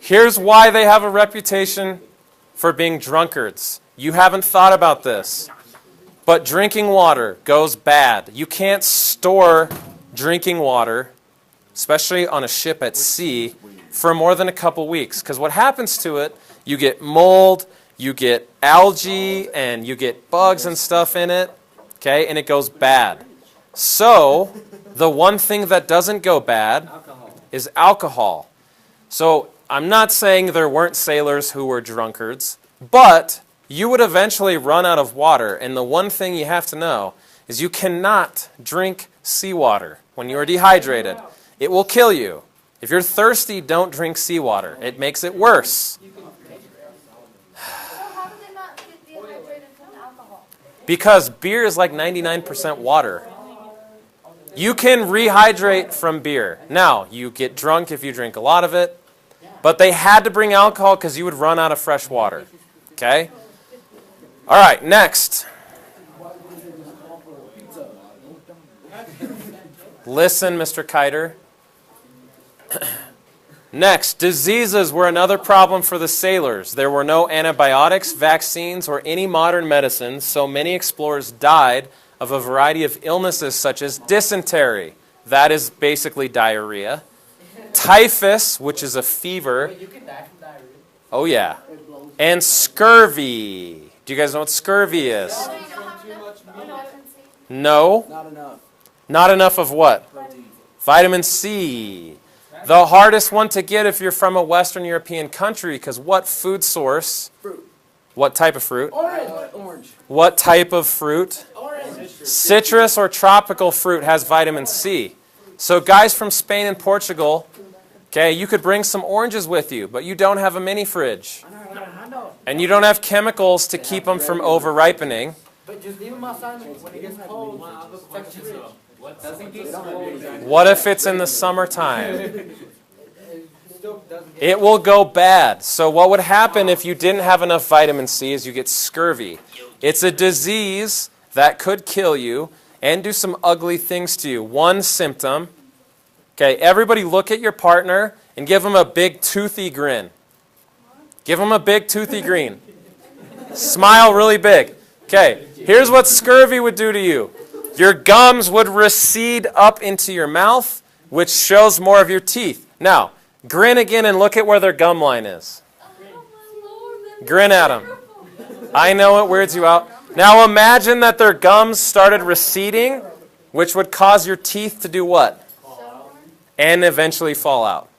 Here's why they have a reputation for being drunkards. You haven't thought about this, but drinking water goes bad. You can't store drinking water, especially on a ship at sea, for more than a couple weeks. Because what happens to it, you get mold, you get algae, and you get bugs and stuff in it, okay, and it goes bad. So the one thing that doesn't go bad is alcohol. So I'm not saying there weren't sailors who were drunkards, but you would eventually run out of water. And the one thing you have to know is you cannot drink seawater when you are dehydrated. It will kill you. If you're thirsty, don't drink seawater. It makes it worse. So how do they not get dehydrated from alcohol? Because beer is like 99% water. You can rehydrate from beer. Now, you get drunk if you drink a lot of it, but they had to bring alcohol because you would run out of fresh water. Okay? All right, next. Listen, Mr. Kiter. Next, diseases were another problem for the sailors. There were no antibiotics, vaccines, or any modern medicines, so many explorers died of a variety of illnesses such as dysentery. That is basically diarrhea. Typhus, which is a fever. You can die from diarrhea. Oh, yeah. And scurvy. Do you guys know what scurvy is? So you don't have enough vitamin C? No. Not enough. Not enough of what? Protein. Vitamin C. The hardest one to get if you're from a Western European country, because what food source? Fruit. What type of fruit? Orange. What type of fruit? Orange. Citrus or tropical fruit has vitamin C. So guys from Spain and Portugal, okay, you could bring some oranges with you, but you don't have a mini fridge. And you don't have chemicals to keep them from over-ripening. But just leave them outside when it gets cold. What if it's in the summertime? It will go bad. So what would happen if you didn't have enough vitamin C is you get scurvy. It's a disease that could kill you and do some ugly things to you. One symptom. Okay, everybody look at your partner and give them a big toothy grin. Give them a big toothy grin. Smile really big. Okay, here's what scurvy would do to you. Your gums would recede up into your mouth, which shows more of your teeth. Now, grin again and look at where their gum line is. Grin at them. I know it weirds you out. Now imagine that their gums started receding, which would cause your teeth to do what? And eventually fall out.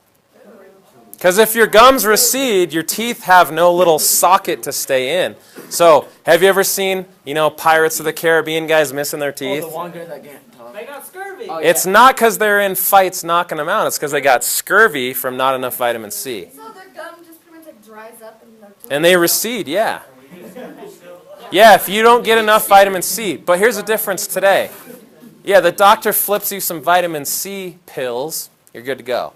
Because if your gums recede, your teeth have no little socket to stay in. So, have you ever seen, Pirates of the Caribbean guys missing their teeth? Oh, the one guy that can't talk. They got scurvy. Oh, yeah. It's not because they're in fights knocking them out. It's because they got scurvy from not enough vitamin C. So their gum just pretty much dries up and their teeth. And they recede, yeah. Yeah, if you don't get enough vitamin C. But here's the difference today. Yeah, the doctor flips you some vitamin C pills. You're good to go.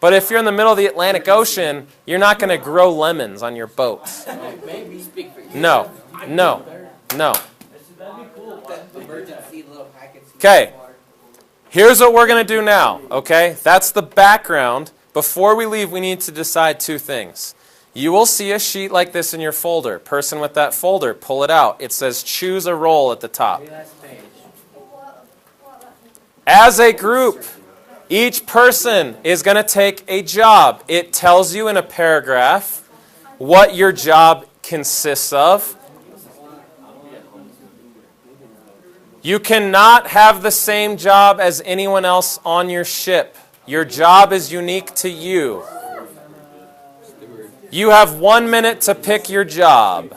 But if you're in the middle of the Atlantic Ocean, you're not going to grow lemons on your boat. No. Okay, here's what we're going to do now, okay? That's the background. Before we leave, we need to decide two things. You will see a sheet like this in your folder. Person with that folder, pull it out. It says choose a role at the top. As a group, each person is going to take a job. It tells you in a paragraph what your job consists of. You cannot have the same job as anyone else on your ship. Your job is unique to you. You have 1 minute to pick your job.